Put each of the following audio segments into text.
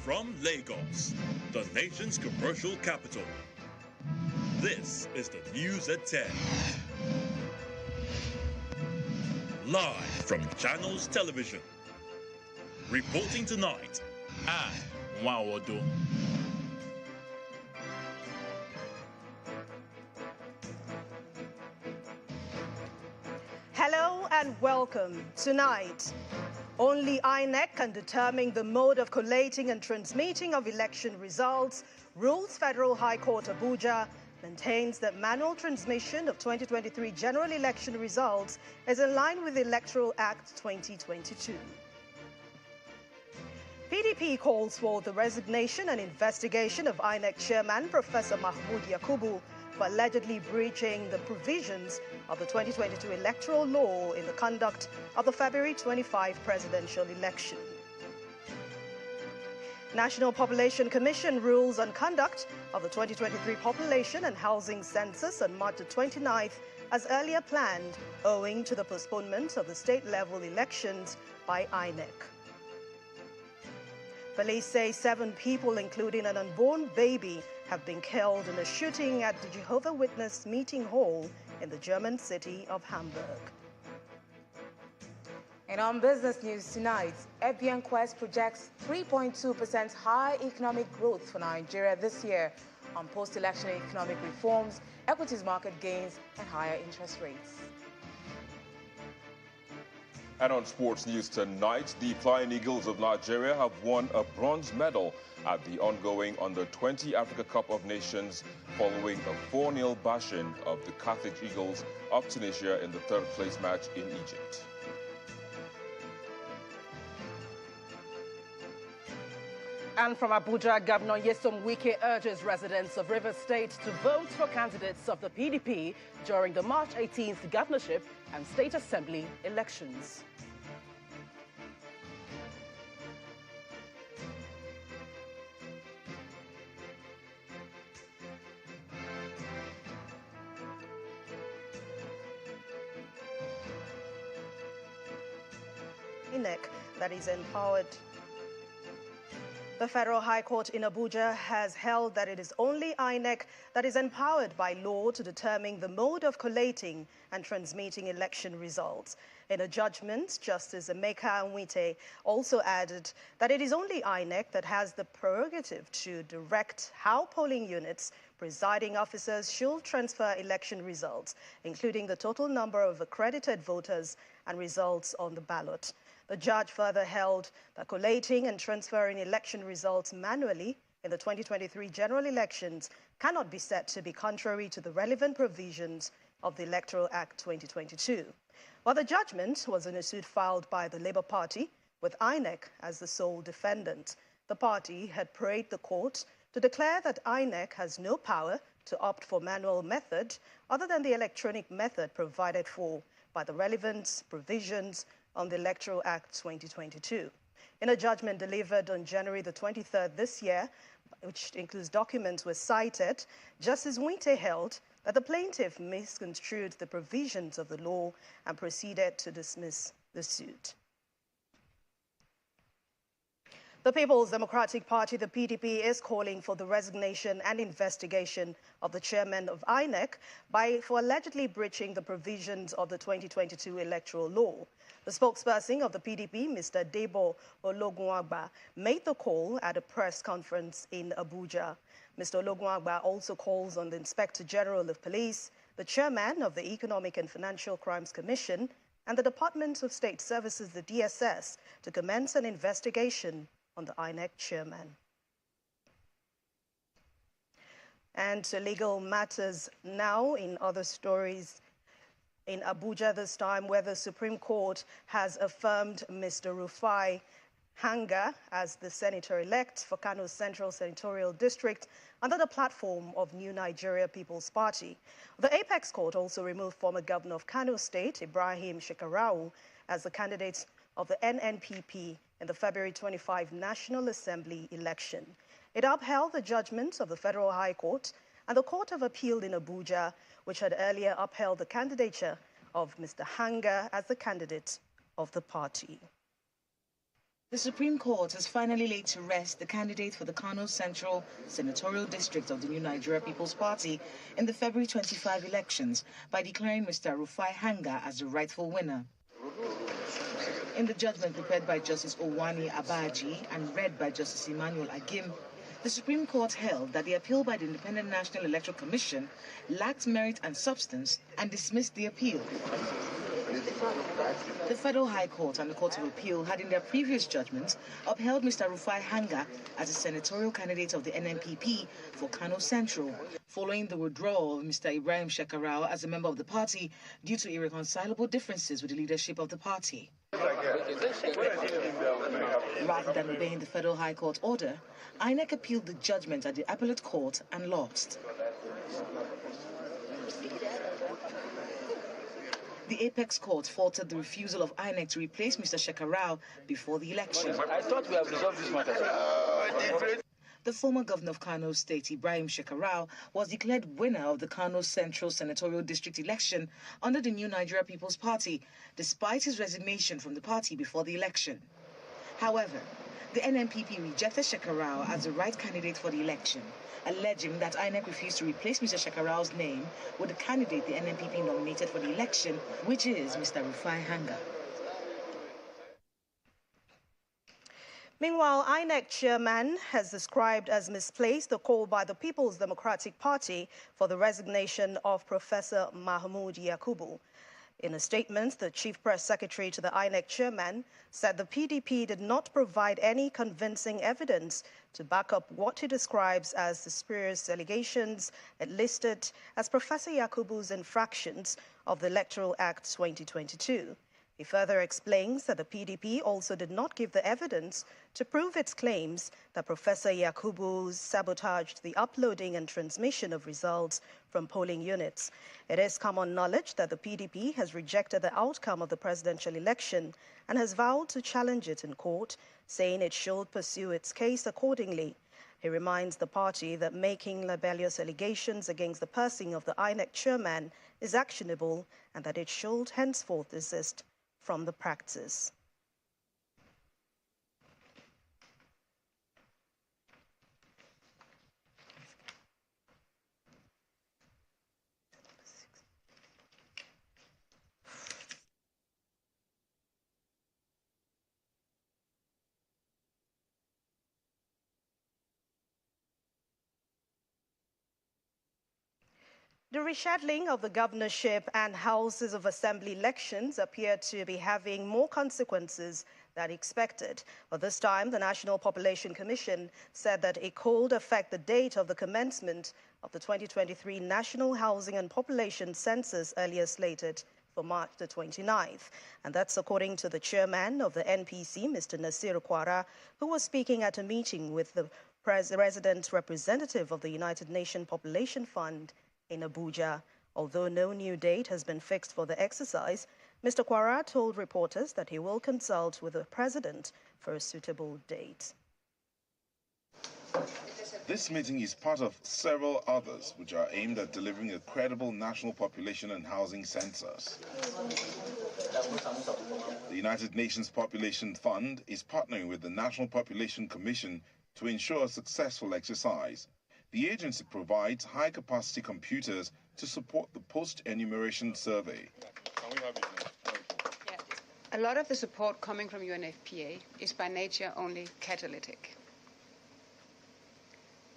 from Lagos, the nation's commercial capital. This is the News at 10. Live from Channels Television. Reporting tonight, Nwaodo. Hello and welcome. Tonight, only INEC can determine the mode of collating and transmitting of election results, rules Federal High Court Abuja maintains that manual transmission of 2023 general election results is in line with the Electoral Act 2022. PDP calls for the resignation and investigation of INEC Chairman Professor Mahmoud Yakubu for allegedly breaching the provisions of the 2022 electoral law in the conduct of the February 25 presidential election. National Population Commission rules on conduct of the 2023 population and housing census on March 29th as earlier planned, owing to the postponement of the state-level elections by INEC. Police say 7 people, including an unborn baby, have been killed in a shooting at the Jehovah's Witness meeting hall in the German city of Hamburg. And on business news tonight, FBN Quest projects 3.2% high economic growth for Nigeria this year on post-election economic reforms, equities market gains, and higher interest rates. And on sports news tonight, the Flying Eagles of Nigeria have won a bronze medal at the ongoing Under-20 Africa Cup of Nations following a 4-0 bashing of the Carthage Eagles of Tunisia in the third-place match in Egypt. And from Abuja, Governor Nyesom Wike urges residents of Rivers State to vote for candidates of the PDP during the March 18th governorship and state assembly elections. INEC, that is empowered. The Federal High Court in Abuja has held that it is only INEC that is empowered by law to determine the mode of collating and transmitting election results. In a judgment, Justice Emeka Nwite also added that it is only INEC that has the prerogative to direct how polling units, presiding officers should transfer election results, including the total number of accredited voters and results on the ballot. The judge further held that collating and transferring election results manually in the 2023 general elections cannot be said to be contrary to the relevant provisions of the Electoral Act 2022. While the judgment was in a suit filed by the Labour Party with INEC as the sole defendant, the party had prayed the court to declare that INEC has no power to opt for manual method other than the electronic method provided for by the relevant provisions on the Electoral Act 2022. In a judgment delivered on January the 23rd this year, which includes documents were cited, Justice Nwite held that the plaintiff misconstrued the provisions of the law and proceeded to dismiss the suit. The People's Democratic Party, the PDP, is calling for the resignation and investigation of the chairman of INEC for allegedly breaching the provisions of the 2022 electoral law. The spokesperson of the PDP, Mr. Debo Ologunagba, made the call at a press conference in Abuja. Mr. Ologunagba also calls on the Inspector General of Police, the chairman of the Economic and Financial Crimes Commission, and the Department of State Services, the DSS, to commence an investigation on the INEC chairman. And to legal matters now in other stories. In Abuja this time, where the Supreme Court has affirmed Mr. Rufai Hanga as the senator-elect for Kano Central Senatorial District under the platform of New Nigeria People's Party. The Apex Court also removed former governor of Kano State, Ibrahim Shekarau, as the candidate of the NNPP in the February 25 National Assembly election. It upheld the judgment of the Federal High Court and the Court of Appeal in Abuja, which had earlier upheld the candidature of Mr. Hanga as the candidate of the party. The Supreme Court has finally laid to rest the candidate for the Kano Central Senatorial District of the New Nigeria People's Party in the February 25 elections by declaring Mr. Rufai Hanga as the rightful winner. In the judgment prepared by Justice Owani Abaji and read by Justice Emmanuel Agim, the Supreme Court held that the appeal by the Independent National Electoral Commission lacked merit and substance and dismissed the appeal. The Federal High Court and the Court of Appeal had in their previous judgments upheld Mr. Rufai Hanga as a senatorial candidate of the NNPP for Kano Central, following the withdrawal of Mr. Ibrahim Shekarau as a member of the party due to irreconcilable differences with the leadership of the party. Rather than obeying the Federal High Court order, INEC appealed the judgment at the Appellate Court and lost. The Apex Court faulted the refusal of INEC to replace Mr. Shekarau before the election. I thought we have resolved this matter. The former governor of Kano State, Ibrahim Shekarau, was declared winner of the Kano Central Senatorial District election under the New Nigeria People's Party, despite his resignation from the party before the election. However, the NNPP rejected Shekarau as the right candidate for the election, alleging that INEC refused to replace Mr. Shekarau's name with the candidate the NNPP nominated for the election, which is Mr. Rufai Hanga. Meanwhile, INEC chairman has described as misplaced the call by the People's Democratic Party for the resignation of Professor Mahmoud Yakubu. In a statement, the chief press secretary to the INEC chairman said the PDP did not provide any convincing evidence to back up what he describes as the spurious allegations it listed as Professor Yakubu's infractions of the Electoral Act 2022. He further explains that the PDP also did not give the evidence to prove its claims that Professor Yakubu sabotaged the uploading and transmission of results from polling units. It is common knowledge that the PDP has rejected the outcome of the presidential election and has vowed to challenge it in court, saying it should pursue its case accordingly. He reminds the party that making libelous allegations against the person of the INEC chairman is actionable and that it should henceforth desist from the practice. The rescheduling of the governorship and houses of assembly elections appear to be having more consequences than expected. But this time, the National Population Commission said that it could affect the date of the commencement of the 2023 National Housing and Population Census earlier slated for March the 29th. And that's according to the chairman of the NPC, Mr. Nasir Kwara, who was speaking at a meeting with the resident representative of the United Nations Population Fund in Abuja. Although no new date has been fixed for the exercise, Mr. Kwara told reporters that he will consult with the president for a suitable date. This meeting is part of several others which are aimed at delivering a credible national population and housing census. The United Nations Population Fund is partnering with the National Population Commission to ensure a successful exercise. The agency provides high-capacity computers to support the post-enumeration survey. A lot of the support coming from UNFPA is by nature only catalytic.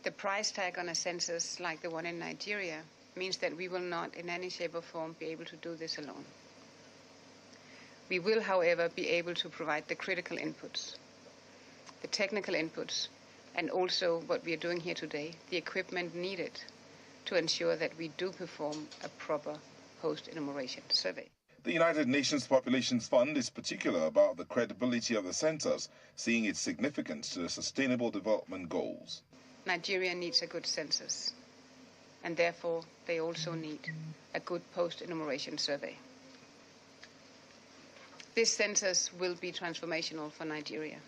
The price tag on a census like the one in Nigeria means that we will not in any shape or form be able to do this alone. We will, however, be able to provide the critical inputs, the technical inputs, and also what we are doing here today, the equipment needed to ensure that we do perform a proper post-enumeration survey. The United Nations Population Fund is particular about the credibility of the census, seeing its significance to the Sustainable Development Goals. Nigeria needs a good census, and therefore they also need a good post-enumeration survey. This census will be transformational for Nigeria.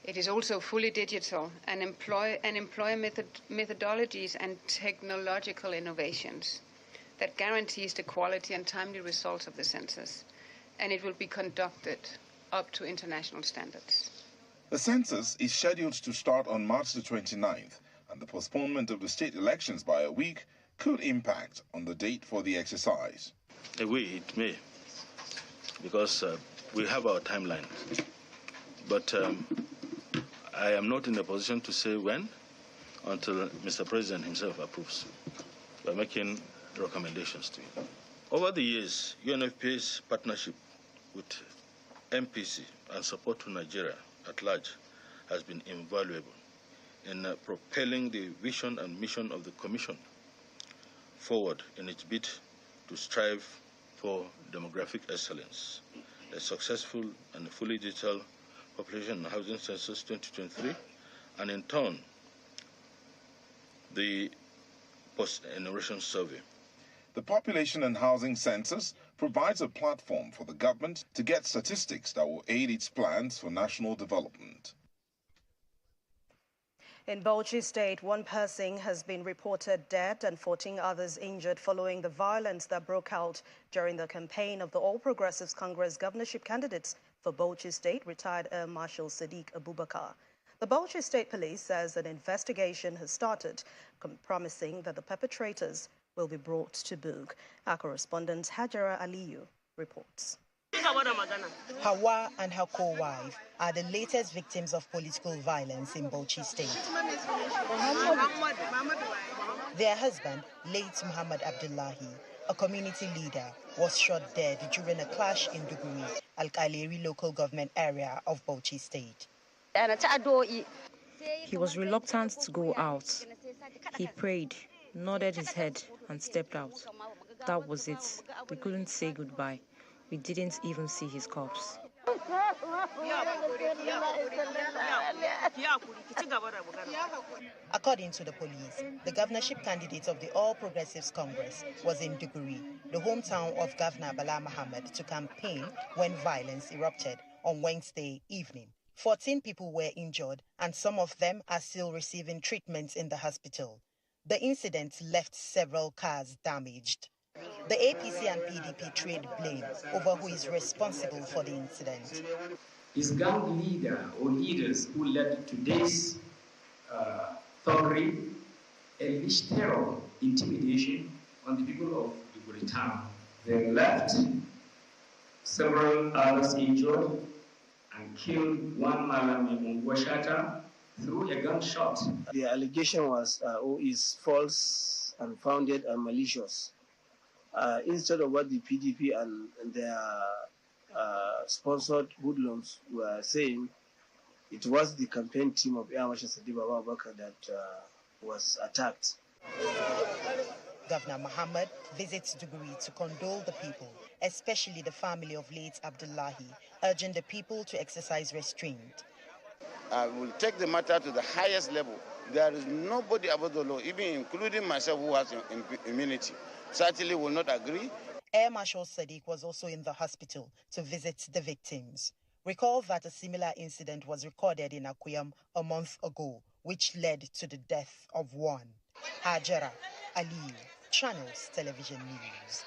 It is also fully digital and employ methodologies and technological innovations that guarantees the quality and timely results of the census. And it will be conducted up to international standards. The census is scheduled to start on March the 29th, and the postponement of the state elections by a week could impact on the date for the exercise. A way it may, because we have our timeline. But I am not in a position to say when until Mr. President himself approves. We are making recommendations to you. Over the years, UNFPA's partnership with MPC and support to Nigeria at large has been invaluable in propelling the vision and mission of the Commission forward in its bid to strive for demographic excellence, a successful and fully digital population and housing census 2023, and in turn, the post-enumeration survey. The Population and Housing Census provides a platform for the government to get statistics that will aid its plans for national development. In Bauchi State, one person has been reported dead and 14 others injured following the violence that broke out during the campaign of the All Progressives Congress governorship candidates for Bauchi State, retired Air Marshal Sadiq Abubakar. The Bauchi State Police says an investigation has started, promising that the perpetrators will be brought to book. Our correspondent Hajara Aliyu reports. Hawa and her co-wife are the latest victims of political violence in Bauchi State. Their husband, late Muhammad Abdullahi, a community leader, was shot dead during a clash in Duguri, Al-Kaleri local government area of Bauchi State. He was reluctant to go out. He prayed, nodded his head, and stepped out. That was it. We couldn't say goodbye. We didn't even see his corpse. According to the police, the governorship candidate of the All Progressives Congress was in Duguri, the hometown of Governor Bala Mohammed, to campaign when violence erupted on Wednesday evening. 14 people were injured, and some of them are still receiving treatment in the hospital. The incident left several cars damaged. The APC and PDP trade blame over who is responsible for the incident. Is gang leader or leaders who led today's thuggery, unleashed terror, intimidation on the people of Duguri town. They left several others injured and killed one Malam in Washata through a gunshot. The allegation was is false, unfounded, and malicious. Instead of what the PDP and their sponsored hoodlums were saying, it was the campaign team of Air Marshal Sadiq Abubakar that was attacked. Governor Mohammed visits Duguri to condole the people, especially the family of late Abdullahi, urging the people to exercise restraint. I will take the matter to the highest level. There is nobody above the law, even including myself, who has immunity. Certainly will not agree. Air Marshal Sadiq was also in the hospital to visit the victims. Recall that a similar incident was recorded in Akuyam a month ago, which led to the death of one. Hajara Aliyu, Channels Television News.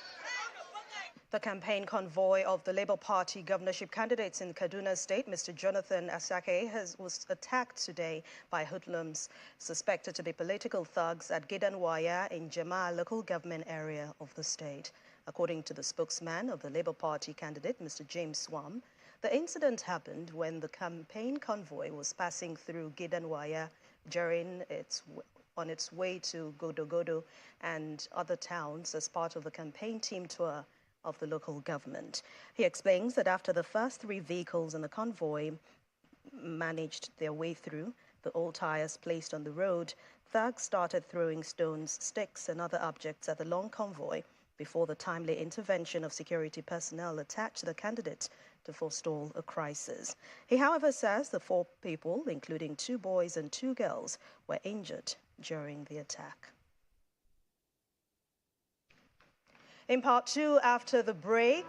The campaign convoy of the Labour Party governorship candidates in Kaduna State, Mr. Jonathan Asake, was attacked today by hoodlums suspected to be political thugs at Gidanwaya in Jama local government area of the state. According to the spokesman of the Labour Party candidate, Mr. James Swam, the incident happened when the campaign convoy was passing through Gidanwaya on its way to Godogodo and other towns as part of the campaign team tour of the local government. He explains that after the first 3 vehicles in the convoy managed their way through, the old tires placed on the road, thugs started throwing stones, sticks and other objects at the long convoy before the timely intervention of security personnel attached the candidates to forestall a crisis. He, however, says the 4 people, including 2 boys and 2 girls, were injured during the attack. In part 2, after the break,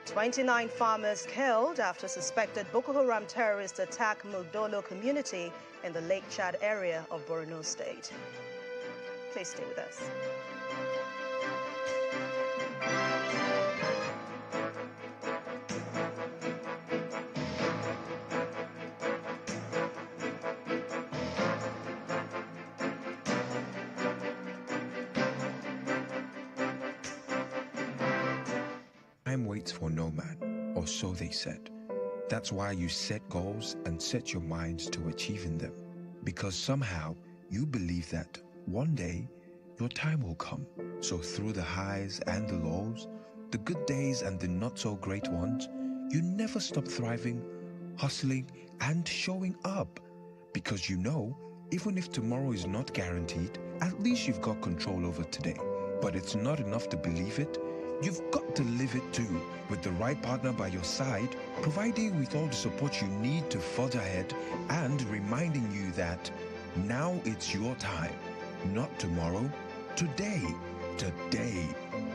29 farmers killed after suspected Boko Haram terrorists attack Mugdolo community in the Lake Chad area of Borno State. Please stay with us. Time waits for no man, or so they said. That's why you set goals and set your minds to achieving them. Because somehow you believe that one day your time will come. So through the highs and the lows, the good days and the not so great ones, you never stop thriving, hustling and showing up. Because you know, even if tomorrow is not guaranteed, at least you've got control over today. But it's not enough to believe it. You've got to live it too, with the right partner by your side, providing you with all the support you need to forge ahead and reminding you that now it's your time, not tomorrow, today. Today.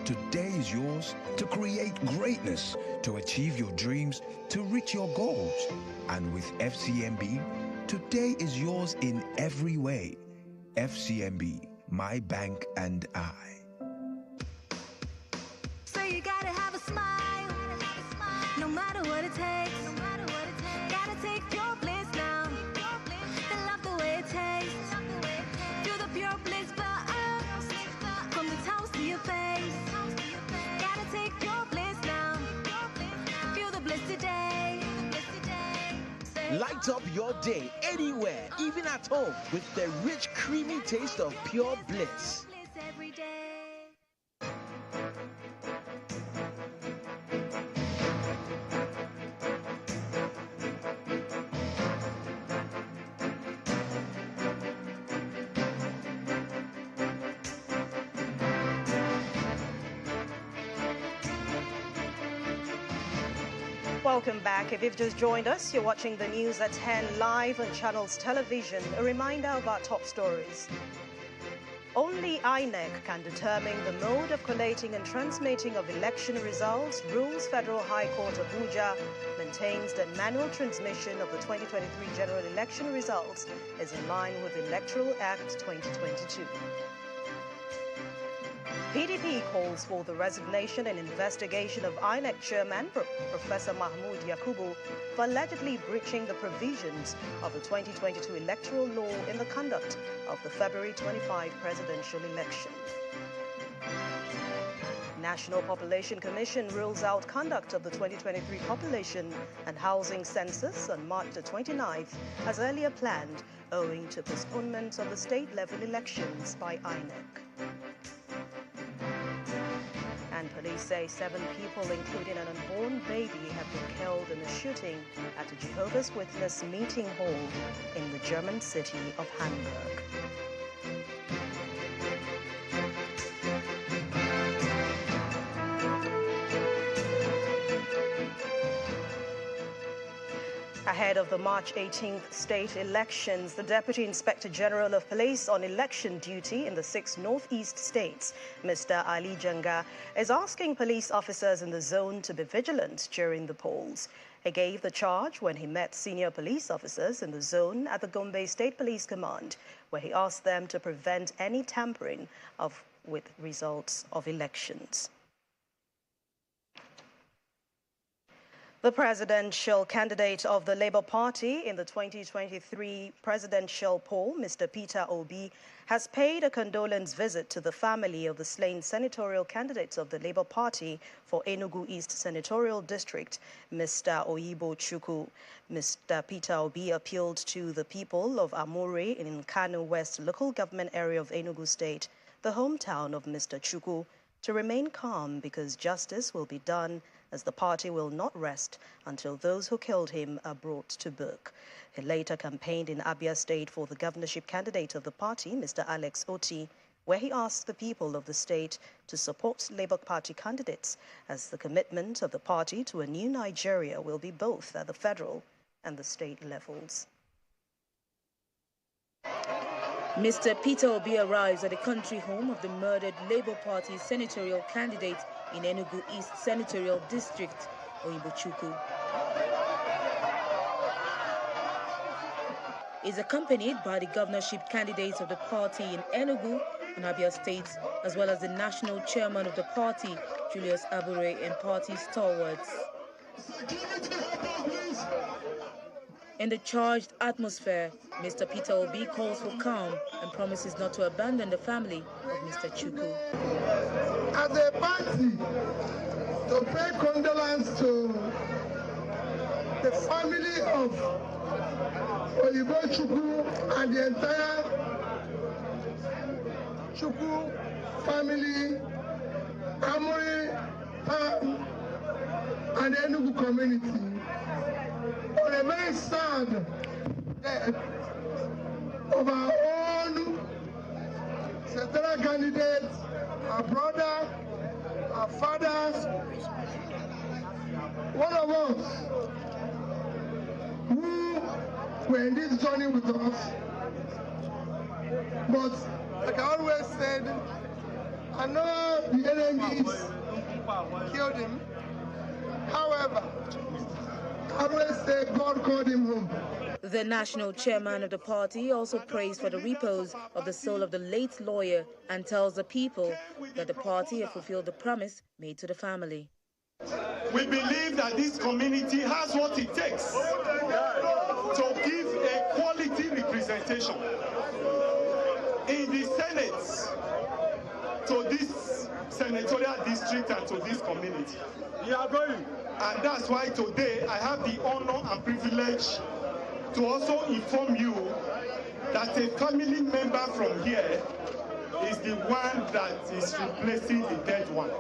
Today is yours to create greatness, to achieve your dreams, to reach your goals. And with FCMB, today is yours in every way. FCMB, my bank and I. So you gotta have a smile, no matter what it takes. Gotta take your bliss now. They love the way it tastes. Do the pure bliss button from the toast to your face. Gotta take your bliss now. Feel the bliss today. Light up your day anywhere, even at home, with the rich, creamy taste of pure bliss. Welcome back. If you've just joined us, you're watching the news at 10 live on Channels Television. A reminder of our top stories. Only INEC can determine the mode of collating and transmitting of election results, rules Federal High Court Abuja maintains that manual transmission of the 2023 general election results is in line with Electoral Act 2022. PDP calls for the resignation and investigation of INEC Chairman Professor Mahmoud Yakubu for allegedly breaching the provisions of the 2022 electoral law in the conduct of the February 25 presidential election. National Population Commission rules out conduct of the 2023 population and housing census on March the 29th as earlier planned, owing to postponement of the state-level elections by INEC. And police say 7 people, including an unborn baby, have been killed in a shooting at a Jehovah's Witness meeting hall in the German city of Hamburg. Ahead of the March 18th state elections, the Deputy Inspector General of Police on election duty in the 6 northeast states, Mr. Ali Janga, is asking police officers in the zone to be vigilant during the polls. He gave the charge when he met senior police officers in the zone at the Gombe State Police Command, where he asked them to prevent any tampering with results of elections. The presidential candidate of the Labour Party in the 2023 presidential poll, Mr. Peter Obi, has paid a condolence visit to the family of the slain senatorial candidates of the Labour Party for Enugu East Senatorial District, Mr. Oyibo Chukwu. Mr. Peter Obi appealed to the people of Amure in Kano West local government area of Enugu State, the hometown of Mr. Chukwu, to remain calm because justice will be done, as the party will not rest until those who killed him are brought to book. He later campaigned in Abia State for the governorship candidate of the party, Mr. Alex Oti, where he asked the people of the state to support Labour Party candidates, as the commitment of the party to a new Nigeria will be both at the federal and the state levels. Mr. Peter Obi arrives at the country home of the murdered Labour Party senatorial candidate in Enugu East Senatorial District, Oyibo Chukwu. Is accompanied by the governorship candidates of the party in Enugu and Abia State, as well as the national chairman of the party, Julius Abure, and party stalwarts. In the charged atmosphere, Mr. Peter Obi calls for calm and promises not to abandon the family of Mr. Chukwu. As a party, to pay condolence to the family of Oyibo Chukwu and the entire Chukwu family, Amori, and the Enugu community on a very sad death of our own senatorial candidate, our brother, our fathers, one of us who were in this journey with us. But like I always said, I know the enemies killed him. However, I always say God called him home. The national chairman of the party also prays for the repose of the soul of the late lawyer and tells the people that the party have fulfilled the promise made to the family. We believe that this community has what it takes to give a quality representation in the Senate to this senatorial district and to this community. And that's why today I have the honor and privilege to also inform you that a family member from here is the one that is replacing the dead one.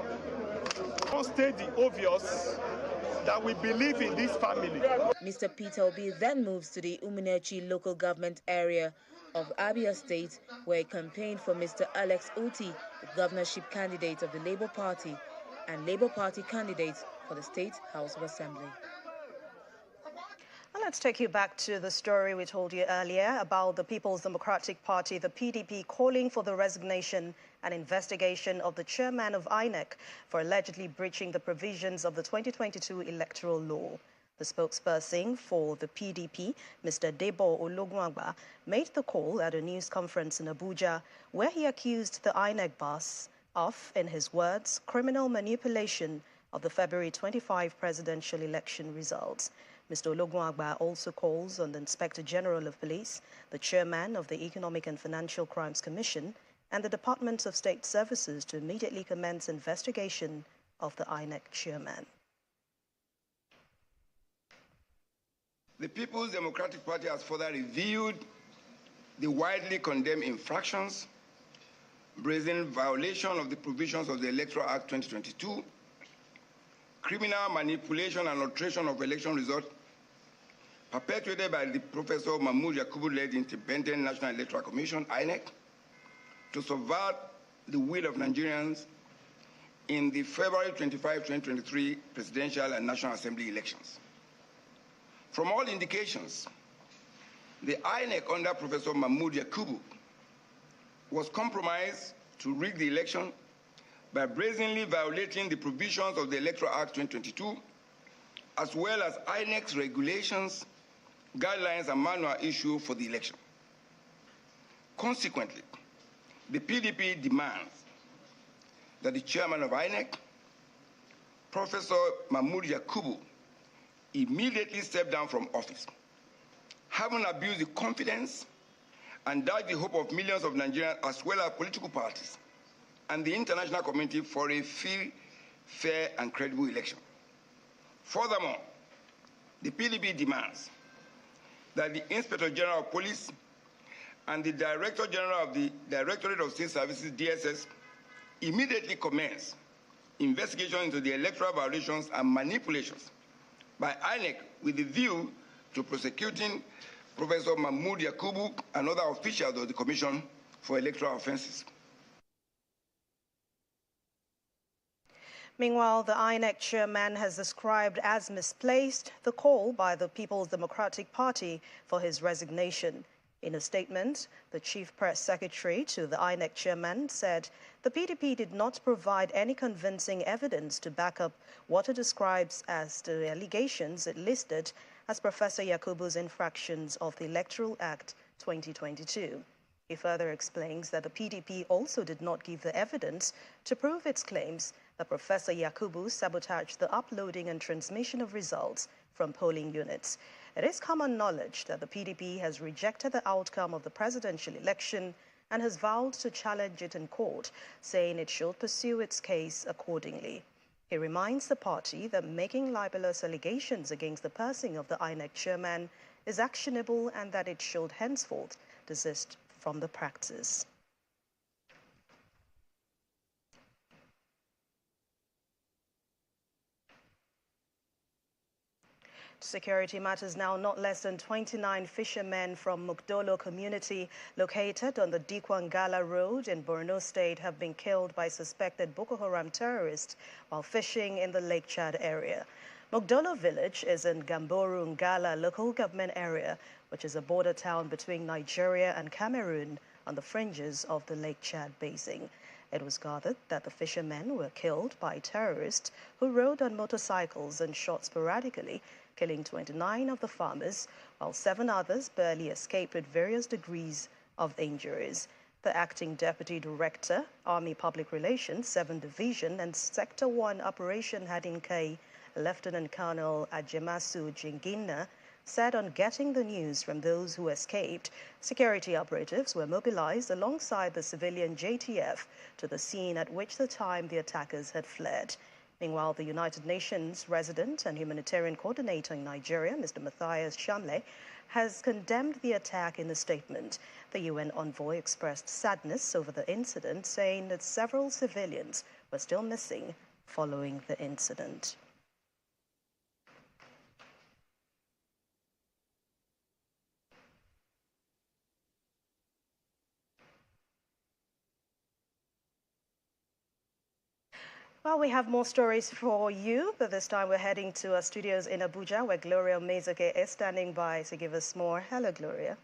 I'll state the obvious that we believe in this family. Mr. Peter Obi then moves to the Umunnechi local government area of Abia State, where he campaigned for Mr. Alex Oti, the governorship candidate of the Labour Party, and Labour Party candidate for the State House of Assembly. Well, let's take you back to the story we told you earlier about the People's Democratic Party, the PDP, calling for the resignation and investigation of the chairman of INEC for allegedly breaching the provisions of the 2022 electoral law. The spokesperson for the PDP, Mr. Debo Ologunagba, made the call at a news conference in Abuja, where he accused the INEC boss of, in his words, criminal manipulation of the February 25 presidential election results. Mr. Ologunagba also calls on the Inspector General of Police, the chairman of the Economic and Financial Crimes Commission, and the Department of State Services to immediately commence investigation of the INEC chairman. The People's Democratic Party has further reviewed the widely condemned infractions, brazen violation of the provisions of the Electoral Act 2022, criminal manipulation and alteration of election results perpetrated by the Professor Mahmoud Yakubu-led Independent National Electoral Commission, INEC, to subvert the will of Nigerians in the February 25, 2023 presidential and National Assembly elections. From all indications, the INEC under Professor Mahmoud Yakubu was compromised to rig the election by brazenly violating the provisions of the Electoral Act 2022, as well as INEC's regulations, guidelines, and manual issued for the election. Consequently, the PDP demands that the chairman of INEC, Professor Mahmoud Yakubu, immediately step down from office, having abused the confidence and dashed the hope of millions of Nigerians as well as political parties and the international community for a free, fair, and credible election. Furthermore, the PDP demands that the Inspector General of Police and the Director General of the Directorate of State Services, DSS, immediately commence investigation into the electoral violations and manipulations by INEC with the view to prosecuting Professor Mahmoud Yakubu and other officials of the Commission for electoral offenses. Meanwhile, the INEC chairman has described as misplaced the call by the People's Democratic Party for his resignation. In a statement, the chief press secretary to the INEC chairman said the PDP did not provide any convincing evidence to back up what it describes as the allegations it listed as Professor Yakubu's infractions of the Electoral Act 2022. He further explains that the PDP also did not give the evidence to prove its claims that Professor Yakubu sabotaged the uploading and transmission of results from polling units. It is common knowledge that the PDP has rejected the outcome of the presidential election and has vowed to challenge it in court, saying it should pursue its case accordingly. He reminds the party that making libelous allegations against the person of the INEC chairman is actionable and that it should henceforth desist from the practice. Security matters now. Not less than 29 fishermen from Mukdolo community located on the Dikwangala Road in Borno State have been killed by suspected Boko Haram terrorists while fishing in the Lake Chad area. Mukdolo village is in Gamboru Ngala local government area, which is a border town between Nigeria and Cameroon on the fringes of the Lake Chad basin. It was gathered that the fishermen were killed by terrorists who rode on motorcycles and shot sporadically, killing 29 of the farmers, while 7 others barely escaped with various degrees of injuries. The acting Deputy Director, Army Public Relations, 7th Division and Sector 1 Operation Hadinkai, Lieutenant Colonel Ajemasu Jingina, said on getting the news from those who escaped, security operatives were mobilized alongside the civilian JTF to the scene at which the time the attackers had fled. Meanwhile, the United Nations resident and humanitarian coordinator in Nigeria, Mr. Matthias Shamle, has condemned the attack in a statement. The UN envoy expressed sadness over the incident, saying that several civilians were still missing following the incident. Well, we have more stories for you, but this time we're heading to our studios in Abuja, where Gloria Mezoke is standing by to give us more. Hello, Gloria.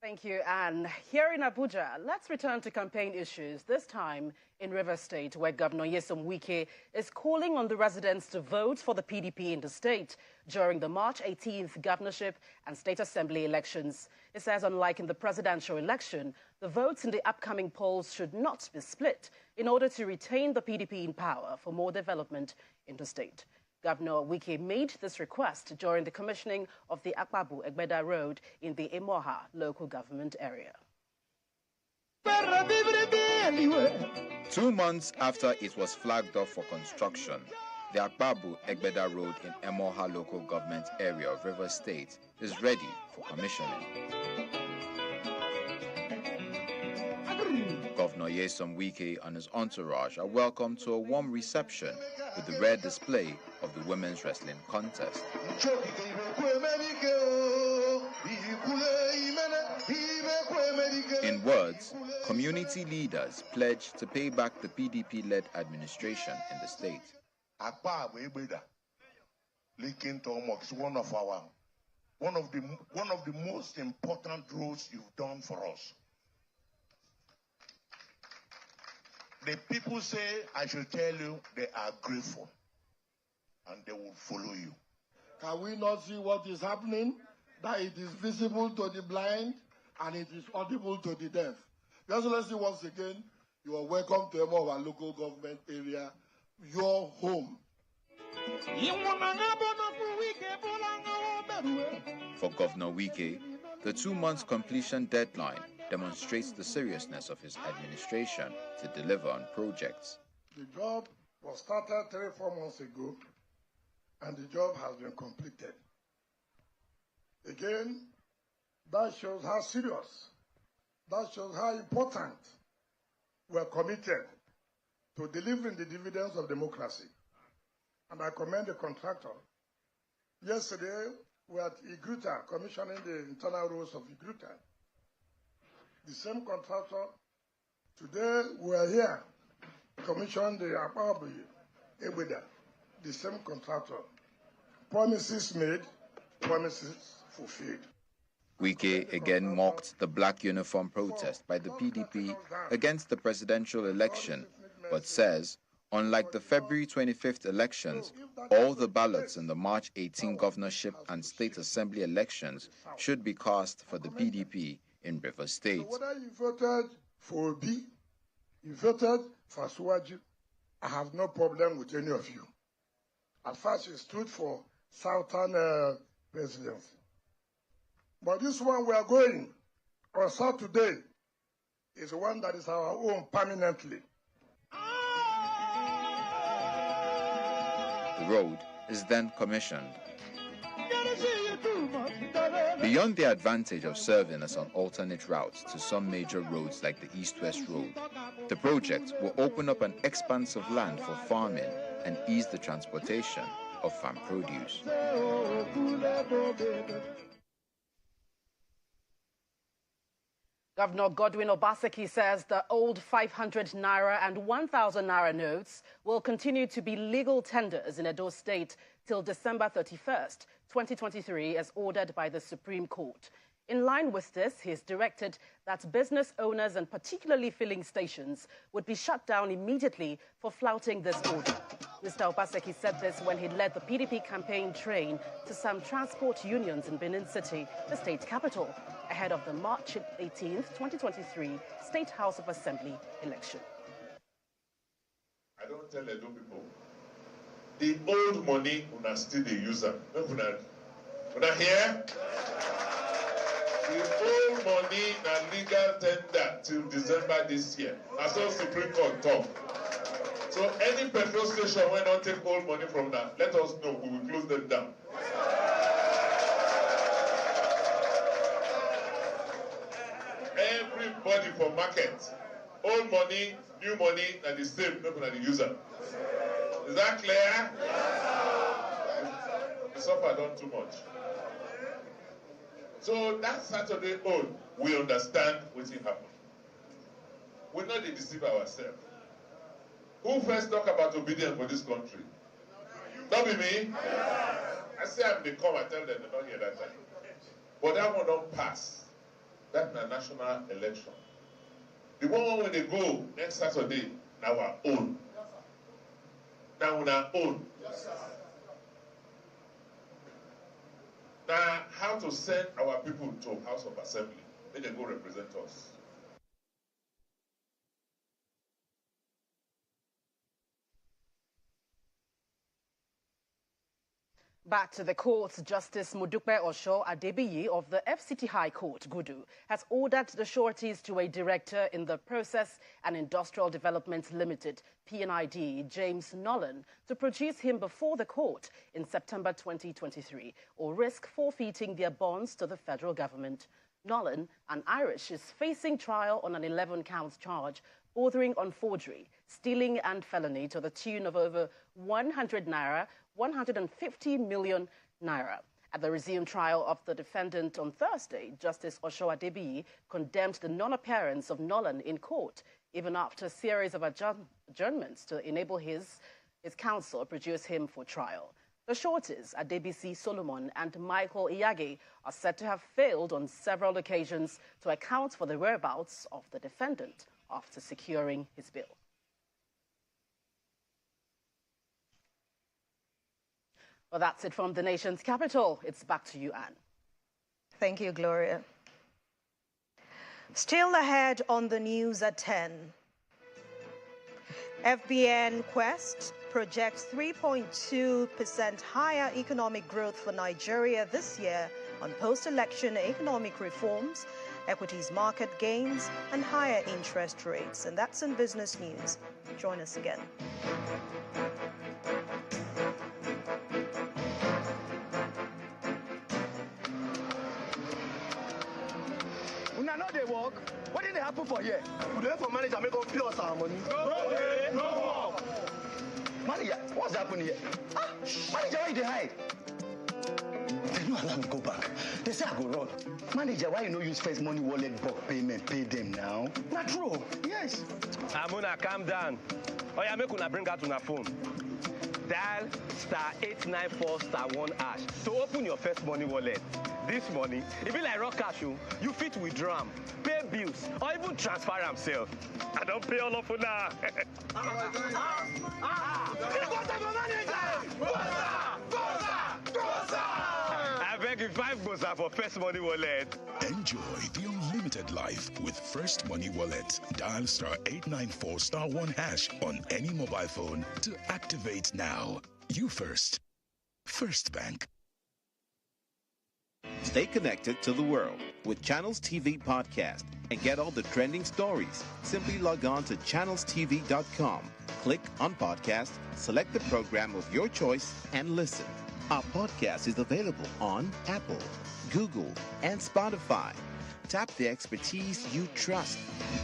Thank you, Anne. Here in Abuja, let's return to campaign issues, this time in River State, where Governor Nyesom Wike is calling on the residents to vote for the PDP in the state during the March 18th governorship and state assembly elections. It says, unlike in the presidential election, the votes in the upcoming polls should not be split in order to retain the PDP in power for more development in the state. Governor Wike made this request during the commissioning of the Akpabu-Egbeda Road in the Emoha local government area. 2 months after it was flagged off for construction, the Akpabu-Egbeda Road in Emoha local government area of River State is ready for commissioning. Governor Nyesom Wike and his entourage are welcomed to a warm reception with the rare display of the women's wrestling contest. In words, community leaders pledged to pay back the PDP-led administration in the state. One of the most important roads you've done for us. The people say I should tell you they are grateful and they will follow you. Can we not see what is happening? That it is visible to the blind and it is audible to the deaf. Your Excellency, once again, you are welcome to our local government area, your home. For Governor Wike, the 2 months completion deadline demonstrates the seriousness of his administration to deliver on projects. The job was started 3-4 months ago, and the job has been completed. Again, that shows how serious, that shows how important we are committed to delivering the dividends of democracy. And I commend the contractor. Yesterday, we were at Igruta, commissioning the internal roads of Igruta. The same contractor. Today, we are here, commissioning the Akpabu Egbeda, the same contractor. Promises made, promises fulfilled. Wike again mocked the black uniform protest by the PDP against the presidential election, but says, unlike the February 25th elections, all the ballots in the March 18 governorship and state assembly elections should be cast for the PDP in River State. So whether you voted for B You voted for Suwaji. I have no problem with any of you. At first, he stood for Southern presidency. But this one we are going on Saturday is one that is our own permanently. The road is then commissioned. Beyond the advantage of serving as an alternate route to some major roads like the East-West Road, the project will open up an expanse of land for farming and ease the transportation of farm produce. Governor Godwin Obaseki says the old 500 naira and 1,000 naira notes will continue to be legal tenders in Edo State till December 31st, 2023, as ordered by the Supreme Court. In line with this, he has directed that business owners and particularly filling stations would be shut down immediately for flouting this order. Mr. Obaseki said this when he led the PDP campaign train to some transport unions in Benin City, the state capital, ahead of the March 18th, 2023 State House of Assembly election. I don't tell Edo people. The old money, una still the user. Una here? The old money na legal tender till December this year. That's all Supreme Court talk. So any petrol station when not take old money from that, let us know. We will close them down. Everybody for market, old money, new money, and the same, not the user. Is that clear? Yes, the suffer done too much. So that Saturday old, we understand what will happen. We not deceive ourselves. Who first talk about obedience for this country? Don't be me. I say I'm the come, I tell them they don't hear that time. But that one don't pass. That's a national election. The one when they go next Saturday, now our own. Now on our own. Now, how to send our people to House of Assembly? Then they go represent us. Back to the courts, Justice Modupe Osho Adebiyi of the FCT High Court, Gudu, has ordered the sureties to a director in the Process and Industrial Development Limited, P&ID, James Nolan, to produce him before the court in September 2023 or risk forfeiting their bonds to the federal government. Nolan, an Irish, is facing trial on an 11-count charge bordering on forgery, stealing and felony to the tune of over 100 naira, 150 million naira. At the resumed trial of the defendant on Thursday, Justice Osho Adebiyi condemned the non-appearance of Nolan in court, even after a series of adjournments to enable his counsel produce him for trial. The shorties, Adebisi Solomon and Michael Iyage, are said to have failed on several occasions to account for the whereabouts of the defendant after securing his bail. Well, that's it from the nation's capital. It's back to you, Anne. Thank you, Gloria. Still ahead on the news at 10. FBN Quest projects 3.2% higher economic growth for Nigeria this year on post-election economic reforms, equities market gains, and higher interest rates. And that's in business news. Join us again. What did it happen for here? We wait for manager make us pay us our money. No work. Manager, what's happening here? Manager, why you hide? They no allow me go back. They say I go run. Manager, why you no use first money wallet bulk payment? Pay them now. Not true. Yes. Amuna, calm down. Oh yeah, make una bring out una phone. Dial *894*1# to open your first money wallet. This money, if you like raw cash, you fit withdraw them, pay bills, or even transfer themselves. I don't pay all of you now. I beg the vibe goes out for First Money Wallet. Enjoy the unlimited life with First Money Wallet. Dial *894 *1# on any mobile phone to activate now. You first. First Bank. Stay connected to the world with Channels TV Podcast and get all the trending stories. Simply log on to channelstv.com. Click on podcast, select the program of your choice, and listen. Our podcast is available on Apple, Google, and Spotify. Tap the expertise you trust.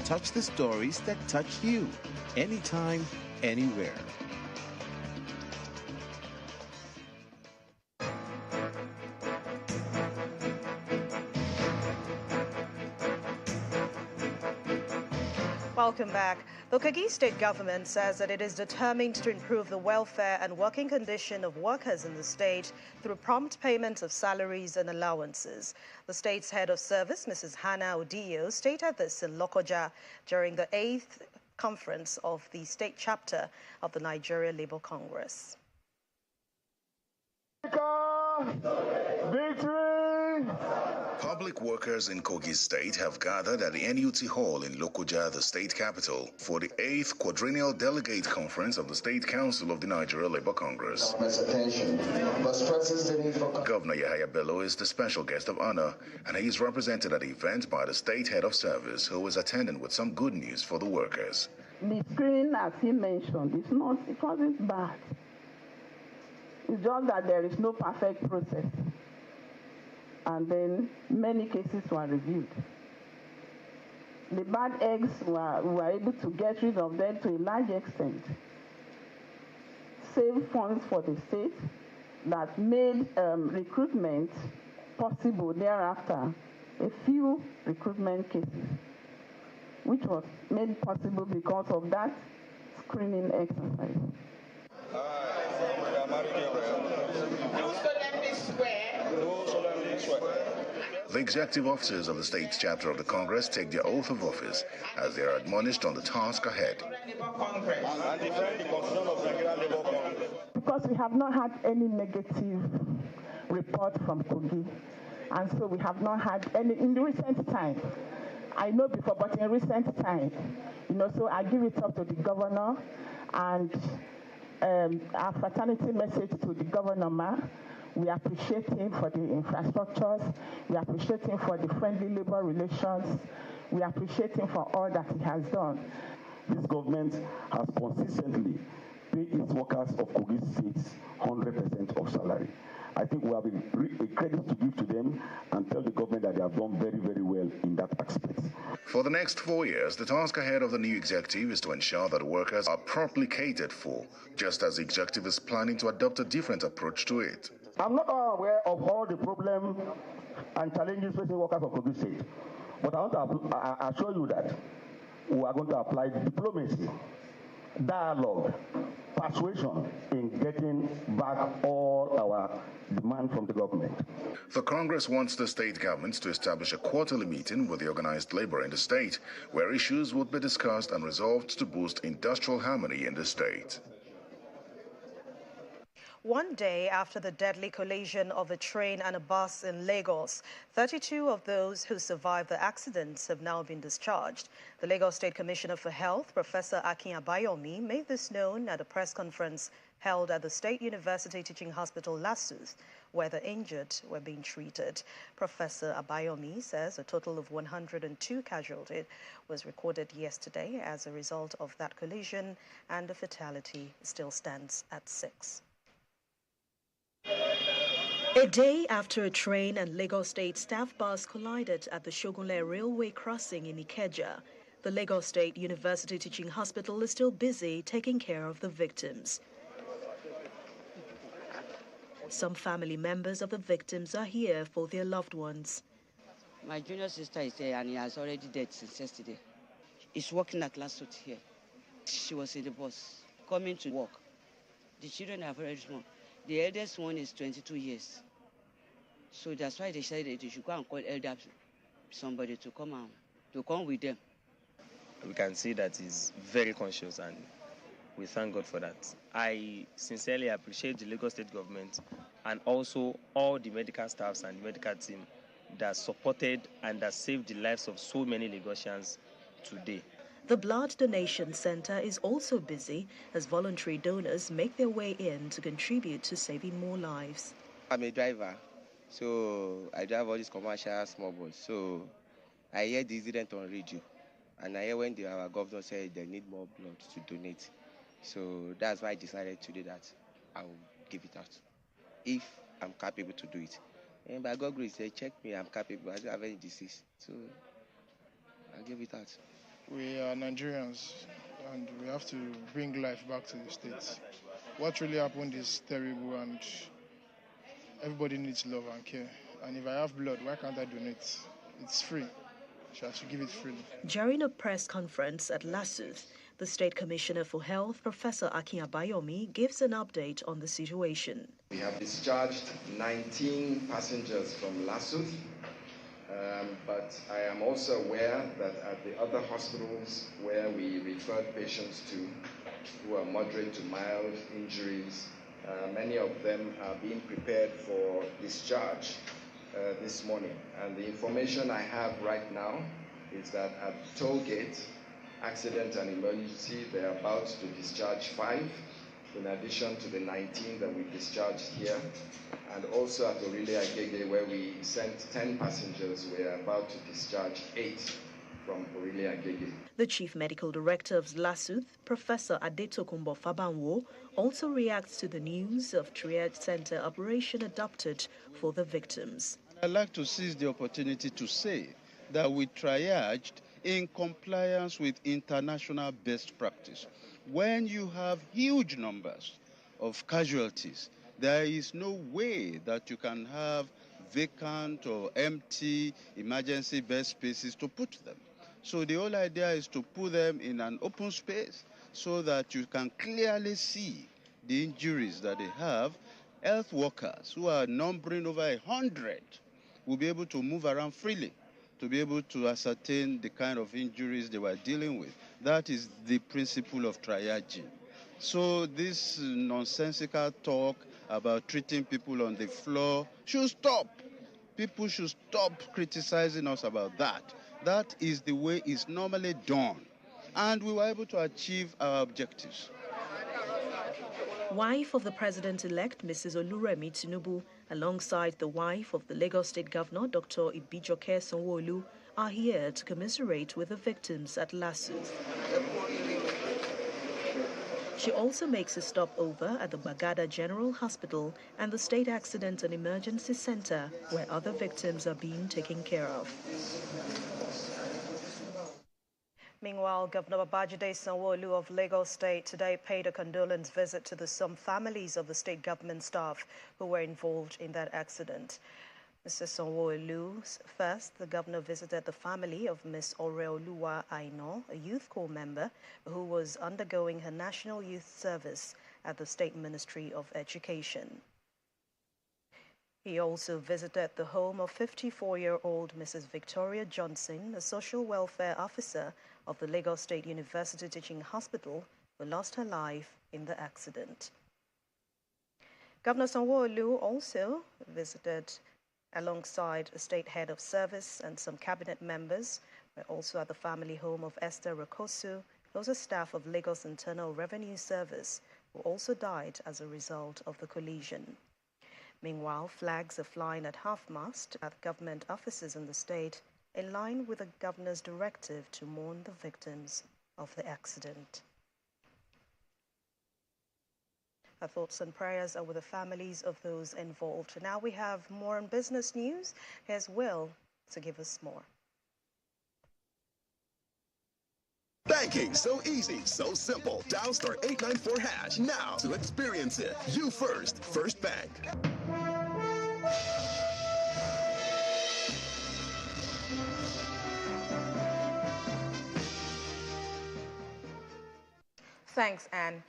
Touch the stories that touch you. Anytime, anywhere. Welcome back. The Kogi State government says that it is determined to improve the welfare and working condition of workers in the state through prompt payment of salaries and allowances. The state's head of service, Mrs. Hannah Odiyo, stated this in Lokoja during the 8th conference of the state chapter of the Nigeria Labour Congress. Victory! Public workers in Kogi State have gathered at the NUT Hall in Lokoja, the state capital, for the 8th quadrennial delegate conference of the State Council of the Nigeria Labour Congress. Governor Yahaya Bello is the special guest of honor, and he is represented at the event by the state head of service, who is attending with some good news for the workers. The screening, as he mentioned, it wasn't bad. It's just that there is no perfect process. And then many cases were reviewed. The bad eggs, we were able to get rid of them to a large extent. Save funds for the state that made recruitment possible thereafter. A few recruitment cases, which was made possible because of that screening exercise. The executive officers of the state chapter of the Congress take their oath of office as they are admonished on the task ahead. Because we have not had any negative report from Kogi, and so we have not had any in the recent time. I know before, but in recent time, so I give it up to the governor, and our fraternity message to the governor, ma. We appreciate him for the infrastructures. We appreciate him for the friendly labor relations. We appreciate him for all that he has done. This government has consistently paid its workers of Kogi State 100% of salary. I think we have a credit to give to them and tell the government that they have done very, very well in that aspect. For the next 4 years, the task ahead of the new executive is to ensure that workers are properly catered for, just as the executive is planning to adopt a different approach to it. I'm not aware of all the problems and challenges facing workers of Kogi State, but I want to assure you that we are going to apply diplomacy, dialogue, persuasion in getting back all our demand from the government. The Congress wants the state governments to establish a quarterly meeting with the organized labor in the state, where issues would be discussed and resolved to boost industrial harmony in the state. One day after the deadly collision of a train and a bus in Lagos, 32 of those who survived the accidents have now been discharged. The Lagos State Commissioner for Health, Professor Akin Abayomi, made this known at a press conference held at the State University Teaching Hospital, Lasuth, where the injured were being treated. Professor Abayomi says a total of 102 casualties was recorded yesterday as a result of that collision, and the fatality still stands at 6. A day after a train and Lagos State staff bus collided at the Shogunle Railway crossing in Ikeja, the Lagos State University Teaching Hospital is still busy taking care of the victims. Some family members of the victims are here for their loved ones. My junior sister is here and he has already dead since yesterday. He's working at Lasuth here. She was in the bus, coming to work. The children are very small. The eldest one is 22 years. So that's why they said that they should go and call somebody to come with them. We can see that he's very conscious and we thank God for that. I sincerely appreciate the Lagos State government and also all the medical staffs and the medical team that supported and that saved the lives of so many Lagosians today. The blood donation center is also busy as voluntary donors make their way in to contribute to saving more lives. I'm a driver, so I drive all these commercial small boats. So I hear the incident on radio, and I hear when our governor said they need more blood to donate. So that's why I decided today that I will give it out if I'm capable to do it. And by God's grace, they checked me, I'm capable. I don't have any disease, so I'll give it out. We are Nigerians, and we have to bring life back to the States. What really happened is terrible, and everybody needs love and care. And if I have blood, why can't I donate? It's free, so I should give it freely. During a press conference at Lasuth, the State Commissioner for Health, Professor Akin Abayomi, gives an update on the situation. We have discharged 19 passengers from Lasuth. But I am also aware that at the other hospitals where we referred patients to who are moderate to mild injuries, many of them are being prepared for discharge this morning. And the information I have right now is that at toll gate, accident and emergency, they're about to discharge 5, in addition to the 19 that we discharged here. And also at Orile Agege, where we sent 10 passengers, we are about to discharge 8 from Orile Agege. The Chief Medical Director of Lasuth, Professor Adetokunbo Fabanwo, also reacts to the news of triage center operation adopted for the victims. I'd like to seize the opportunity to say that we triaged in compliance with international best practice. When you have huge numbers of casualties, there is no way that you can have vacant or empty emergency bed spaces to put them. So the whole idea is to put them in an open space so that you can clearly see the injuries that they have. Health workers who are numbering over 100 will be able to move around freely to be able to ascertain the kind of injuries they were dealing with. That is the principle of triaging. So this nonsensical talk about treating people on the floor should stop. People should stop criticizing us about that. That is the way it's normally done. And we were able to achieve our objectives. Wife of the President-elect, Mrs. Oluremi Tinubu, alongside the wife of the Lagos State Governor, Dr. Ibijoke Sanwo-Olu, are here to commiserate with the victims at Lasuth. She also makes a stopover at the Bagada General Hospital and the State Accident and Emergency Center, where other victims are being taken care of. Meanwhile, Governor Babajide Sanwo-Olu of Lagos State today paid a condolence visit to some families of the state government staff who were involved in that accident. Mr. Sanwo-Olu, first, the governor visited the family of Ms. Oreoluwa Aino, a youth corps member who was undergoing her National Youth Service at the State Ministry of Education. He also visited the home of 54-year-old Mrs. Victoria Johnson, a social welfare officer of the Lagos State University Teaching Hospital, who lost her life in the accident. Governor Sanwo-Olu also visited alongside a state head of service and some cabinet members. We're also at the family home of Esther Rakosu, who's a staff of Lagos Internal Revenue Service, who also died as a result of the collision. Meanwhile, flags are flying at half-mast at government offices in the state, in line with the governor's directive to mourn the victims of the accident. Our thoughts and prayers are with the families of those involved. Now we have more on business news. Here's Will to give us more. Banking so easy, so simple. Dial star 894 hash now to experience it. You first, First Bank. Thanks, Anne.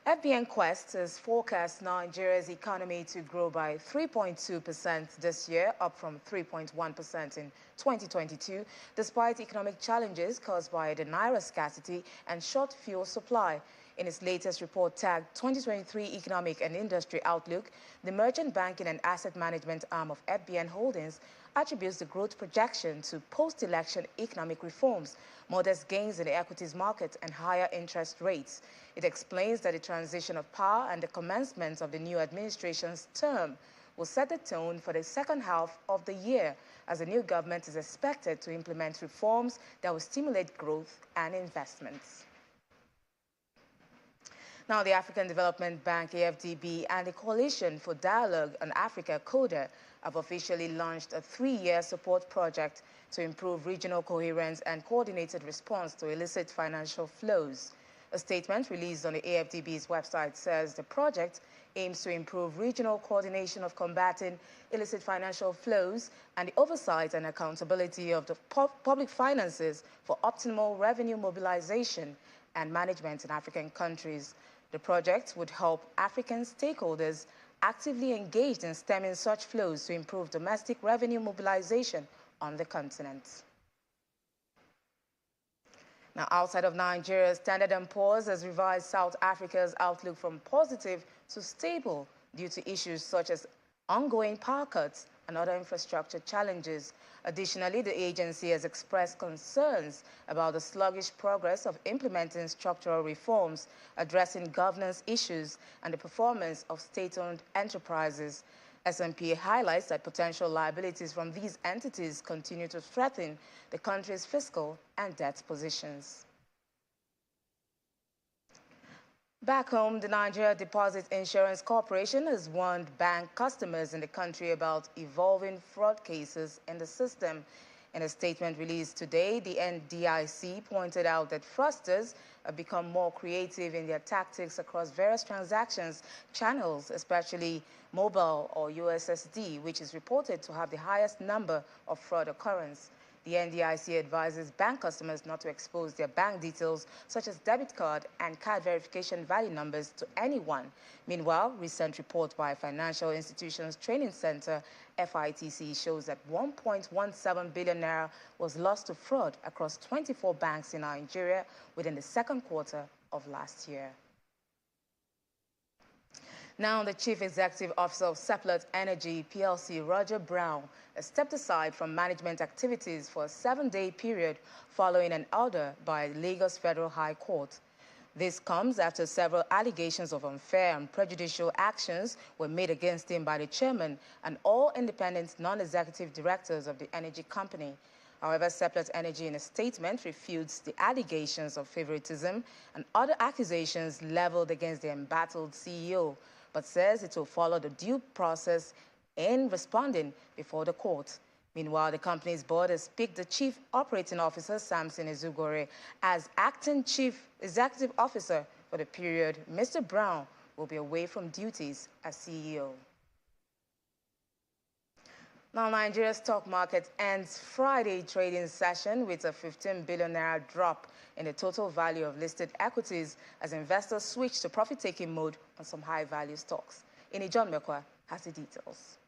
FBN Quest has forecast Nigeria's economy to grow by 3.2% this year, up from 3.1% in 2022, despite economic challenges caused by the naira scarcity and short fuel supply. In its latest report tagged 2023 Economic and Industry Outlook, the Merchant Banking and Asset Management arm of FBN Holdings attributes the growth projection to post-election economic reforms, modest gains in the equities market, and higher interest rates. It explains that the transition of power and the commencement of the new administration's term will set the tone for the second half of the year, as the new government is expected to implement reforms that will stimulate growth and investments. Now, the African Development Bank, AFDB, and the Coalition for Dialogue on Africa, CODA, have officially launched a 3-year support project to improve regional coherence and coordinated response to illicit financial flows. A statement released on the AFDB's website says the project aims to improve regional coordination of combating illicit financial flows and the oversight and accountability of the public finances for optimal revenue mobilization and management in African countries. The project would help African stakeholders actively engaged in stemming such flows to improve domestic revenue mobilization on the continent. Now, outside of Nigeria, Standard & Poor's has revised South Africa's outlook from positive to stable due to issues such as ongoing power cuts and other infrastructure challenges. Additionally, the agency has expressed concerns about the sluggish progress of implementing structural reforms, addressing governance issues, and the performance of state-owned enterprises. S&P highlights that potential liabilities from these entities continue to threaten the country's fiscal and debt positions. Back home, the Nigeria Deposit Insurance Corporation has warned bank customers in the country about evolving fraud cases in the system. In a statement released today, the NDIC pointed out that fraudsters have become more creative in their tactics across various transactions channels, especially mobile or USSD, which is reported to have the highest number of fraud occurrence. The NDIC advises bank customers not to expose their bank details, such as debit card and card verification value numbers, to anyone. Meanwhile, recent report by Financial Institutions Training Center, FITC, shows that 1.17 billion naira was lost to fraud across 24 banks in Nigeria within the second quarter of last year. Now, the Chief Executive Officer of Seplat Energy PLC, Roger Brown, has stepped aside from management activities for a 7-day period following an order by Lagos Federal High Court. This comes after several allegations of unfair and prejudicial actions were made against him by the chairman and all independent non-executive directors of the energy company. However, Seplat Energy, in a statement, refutes the allegations of favoritism and other accusations leveled against the embattled CEO, but says it will follow the due process in responding before the court. Meanwhile, the company's board has picked the Chief Operating Officer, Samson Ezugore, as acting Chief Executive Officer for the period. Mr. Brown will be away from duties as CEO. Now, Nigeria's stock market ends Friday trading session with a 15 billion naira drop in the total value of listed equities as investors switch to profit-taking mode on some high-value stocks. John Mekwa has the details.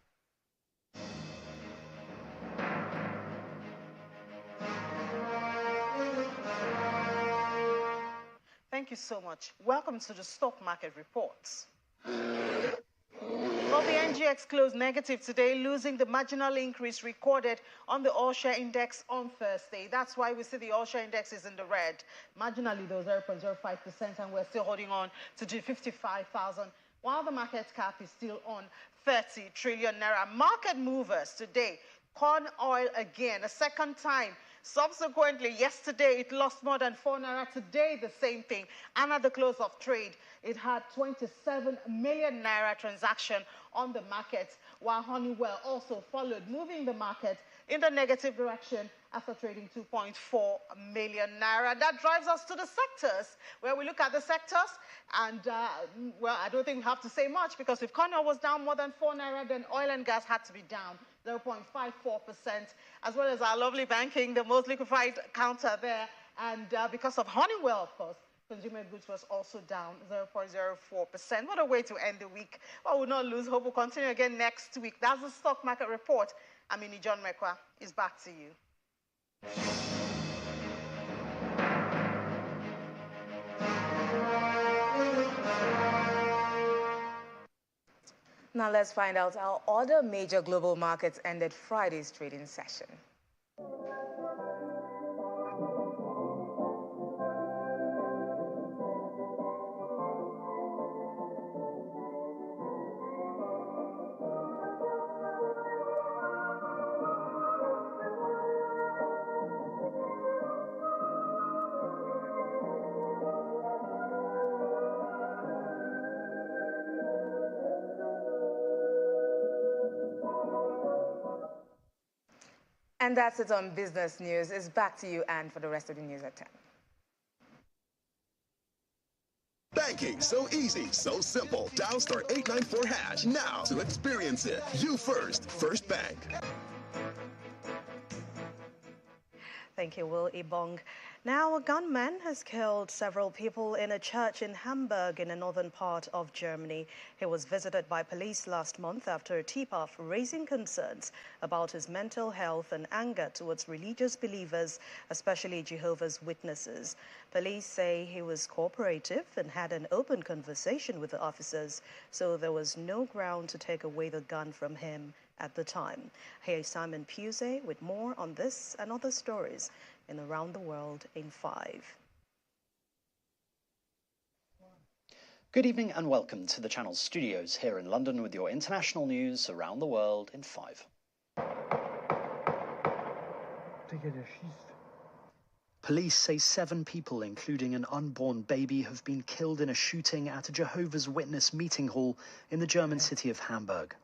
Thank you so much. Welcome to the stock market reports. Well, the NGX closed negative today, losing the marginal increase recorded on the all-share index on Thursday. That's why we see the all-share index is in the red. Marginally, though, 0.05%, and we're still holding on to the 55,000, while the market cap is still on 30 trillion naira. Market movers today, corn oil again, a second time. Subsequently, yesterday, it lost more than 4 naira. Today, the same thing. And at the close of trade, it had 27 million naira transaction on the market, while Honeywell also followed, moving the market in the negative direction after trading 2.4 million naira. That drives us to the sectors, where we look at the sectors, and, well, I don't think we have to say much, because if Kano was down more than 4 naira, then oil and gas had to be down 0.54%, as well as our lovely banking, the most liquefied counter there. And because of Honeywell, of course, consumer goods was also down 0.04%. What a way to end the week. Well, we'll not lose hope. We'll continue again next week. That's the stock market report. John Mekwa is back to you. Now let's find out how other major global markets ended Friday's trading session. And that's it on business news. It's back to you, Anne, for the rest of the news at 10. Banking, so easy, so simple. Dial *894# now to experience it. You first, First Bank. Thank you, Will Ibong. Now, a gunman has killed several people in a church in Hamburg in the northern part of Germany. He was visited by police last month after a tip-off raising concerns about his mental health and anger towards religious believers, especially Jehovah's Witnesses. Police say he was cooperative and had an open conversation with the officers, so there was no ground to take away the gun from him at the time. Here's Simon Pusey with more on this and other stories in Around the World in 5. Good evening and welcome to the Channel's studios here in London with your international news around the world in 5. Police say 7 people, including an unborn baby, have been killed in a shooting at a Jehovah's Witness meeting hall in the German city of Hamburg.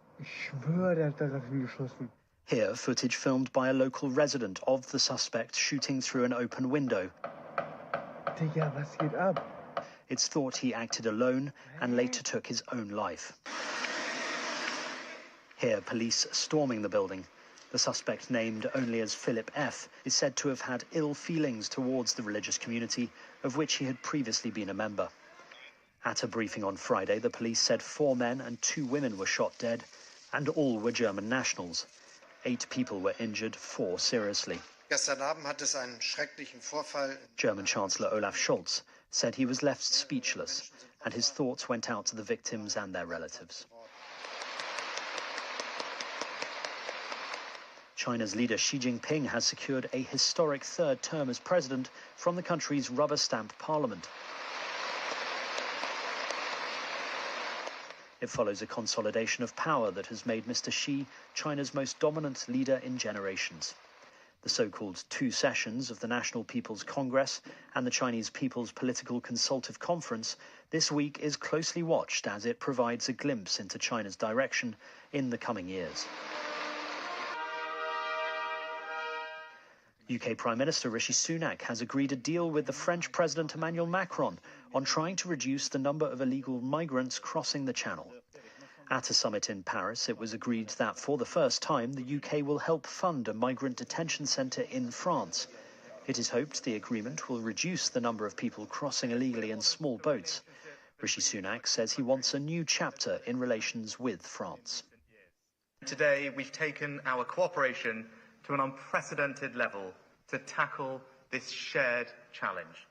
Here, footage filmed by a local resident of the suspect shooting through an open window. It's thought he acted alone and later took his own life. Here, police storming the building. The suspect, named only as Philip F., is said to have had ill feelings towards the religious community, of which he had previously been a member. At a briefing on Friday, the police said 4 men and 2 women were shot dead, and all were German nationals. 8 people were injured, 4 seriously. German Chancellor Olaf Scholz said he was left speechless, and his thoughts went out to the victims and their relatives. China's leader Xi Jinping has secured a historic 3rd term as president from the country's rubber-stamped parliament. It follows a consolidation of power that has made Mr. Xi China's most dominant leader in generations. The so-called 2 sessions of the National People's Congress and the Chinese People's Political Consultative Conference this week is closely watched as it provides a glimpse into China's direction in the coming years. UK Prime Minister Rishi Sunak has agreed a deal with the French President Emmanuel Macron on trying to reduce the number of illegal migrants crossing the Channel. At a summit in Paris, it was agreed that for the first time, the UK will help fund a migrant detention centre in France. It is hoped the agreement will reduce the number of people crossing illegally in small boats. Rishi Sunak says he wants a new chapter in relations with France. Today, we've taken our cooperation to an unprecedented level to tackle this shared challenge.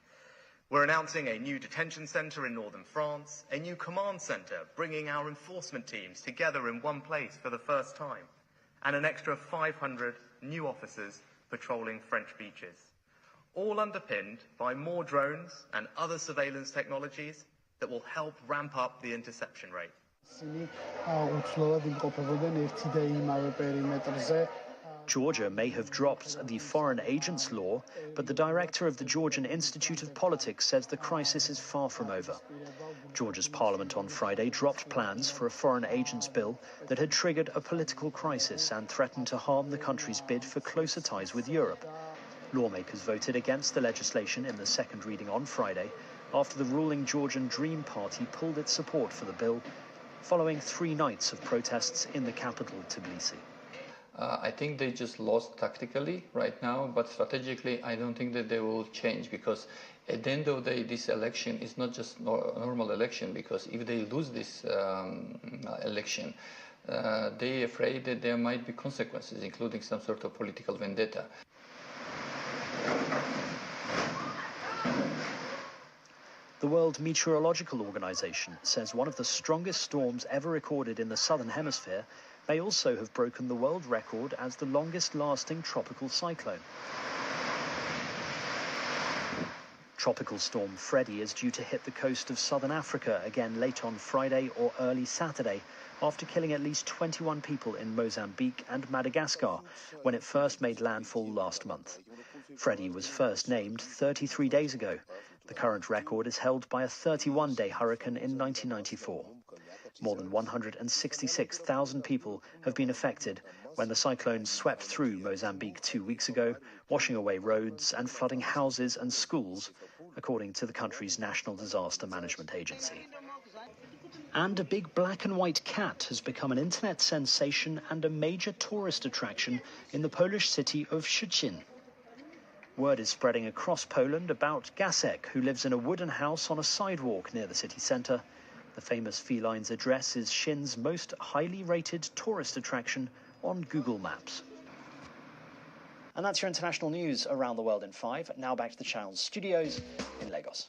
We're announcing a new detention centre in northern France, a new command centre bringing our enforcement teams together in one place for the first time, and an extra 500 new officers patrolling French beaches, all underpinned by more drones and other surveillance technologies that will help ramp up the interception rate. Georgia may have dropped the foreign agents law, but the director of the Georgian Institute of Politics says the crisis is far from over. Georgia's parliament on Friday dropped plans for a foreign agents bill that had triggered a political crisis and threatened to harm the country's bid for closer ties with Europe. Lawmakers voted against the legislation in the second reading on Friday after the ruling Georgian Dream Party pulled its support for the bill, following 3 nights of protests in the capital, Tbilisi. I think they just lost tactically right now, but strategically I don't think that they will change, because at the end of the day this election is not just a normal election, because if they lose this election, they're afraid that there might be consequences, including some sort of political vendetta. The The World Meteorological Organization says one of the strongest storms ever recorded in the southern hemisphere may also have broken the world record as the longest-lasting tropical cyclone. Tropical storm Freddy is due to hit the coast of southern Africa again late on Friday or early Saturday, after killing at least 21 people in Mozambique and Madagascar when it first made landfall last month. Freddy was first named 33 days ago. The current record is held by a 31-day hurricane in 1994. More than 166,000 people have been affected when the cyclone swept through Mozambique 2 weeks ago, washing away roads and flooding houses and schools, according to the country's National Disaster Management Agency. And a big black and white cat has become an internet sensation and a major tourist attraction in the Polish city of Szczecin. Word is spreading across Poland about Gasek, who lives in a wooden house on a sidewalk near the city centre. The famous feline's address is Szczecin's most highly rated tourist attraction on Google Maps. And that's your international news around the world in 5. Now back to the channel's studios in Lagos.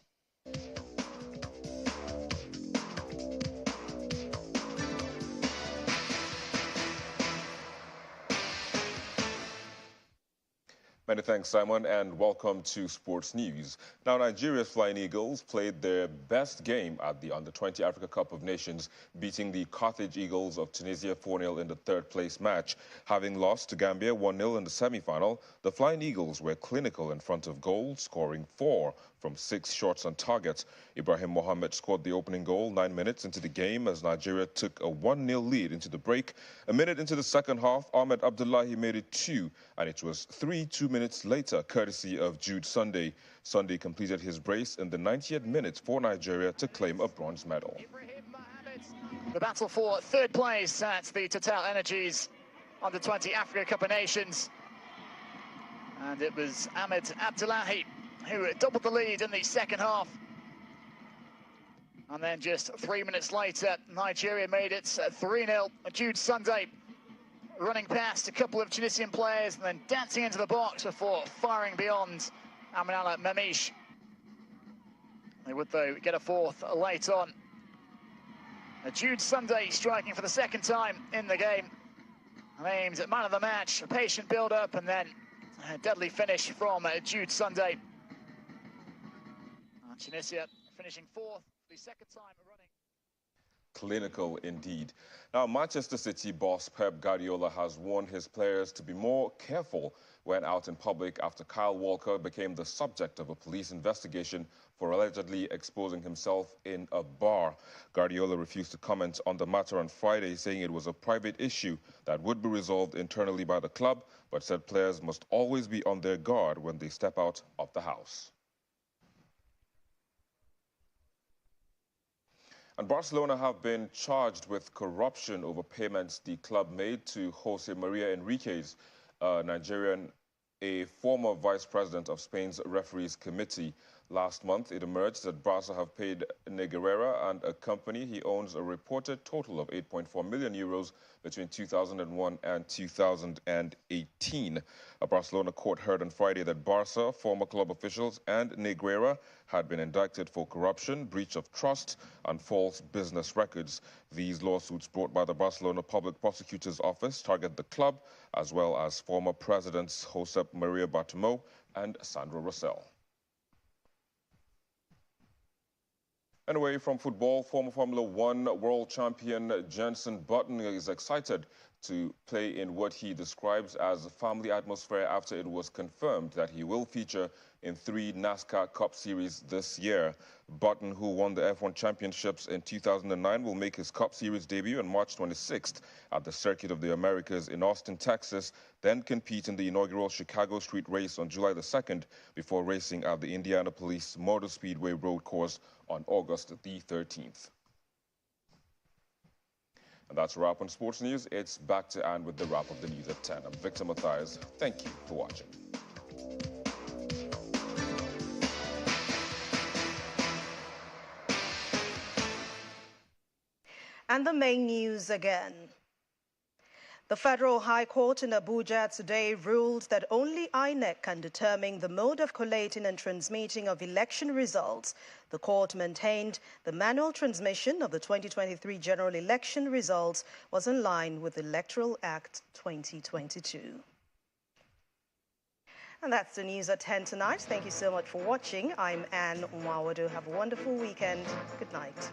Many thanks, Simon, and welcome to Sports News. Now, Nigeria's Flying Eagles played their best game at the Under-20 Africa Cup of Nations, beating the Carthage Eagles of Tunisia 4-0 in the third-place match. Having lost to Gambia 1-0 in the semi-final, the Flying Eagles were clinical in front of goal, scoring 4 from 6 shots on target. Ibrahim Mohammed scored the opening goal 9 minutes into the game as Nigeria took a 1-0 lead into the break. A minute into the second half, Ahmed Abdullahi made it 2, and it was 3 minutes later, courtesy of Jude Sunday. Sunday completed his brace in the 90th minute for Nigeria to claim a bronze medal. The battle for third place at the Total Energies Under-20 Africa Cup of Nations. And it was Ahmed Abdullahi who doubled the lead in the second half. And then just 3 minutes later, Nigeria made it 3-0. Jude Sunday running past a couple of Tunisian players and then dancing into the box before firing beyond Aminala Mamish. They would, though, get a fourth late on. Jude Sunday striking for the second time in the game. Aimed at man of the match, a patient build-up, and then a deadly finish from Jude Sunday. Tunisia finishing fourth for the second time running. Clinical indeed. Now, Manchester City boss Pep Guardiola has warned his players to be more careful when out in public after Kyle Walker became the subject of a police investigation for allegedly exposing himself in a bar. Guardiola refused to comment on the matter on Friday, saying it was a private issue that would be resolved internally by the club, but said players must always be on their guard when they step out of the house. And Barcelona have been charged with corruption over payments the club made to Jose Maria Enriquez, Nigerian, a former vice president of Spain's referees committee. Last month, it emerged that Barca have paid Negreira and a company he owns a reported total of 8.4 million euros between 2001 and 2018. A Barcelona court heard on Friday that Barca, former club officials, and Negreira had been indicted for corruption, breach of trust, and false business records. These lawsuits brought by the Barcelona Public Prosecutor's Office target the club, as well as former presidents Josep Maria Bartomeu and Sandro Rosell. And away from football, former Formula One world champion Jenson Button is excited to play in what he describes as a family atmosphere after it was confirmed that he will feature in 3 NASCAR Cup Series this year. Button, who won the F1 championships in 2009, will make his Cup Series debut on March 26th at the Circuit of the Americas in Austin, Texas, then compete in the inaugural Chicago Street Race on July the 2nd before racing at the Indianapolis Motor Speedway Road Course on August the 13th. And that's a wrap on Sports News. It's back to Anne with the wrap of the news at 10. I'm Victor Matthias. Thank you for watching. And the main news again. The Federal High Court in Abuja today ruled that only INEC can determine the mode of collating and transmitting of election results. The court maintained the manual transmission of the 2023 general election results was in line with Electoral Act 2022. And that's the news at 10 tonight. Thank you so much for watching. I'm Anne Umawado. Have a wonderful weekend. Good night.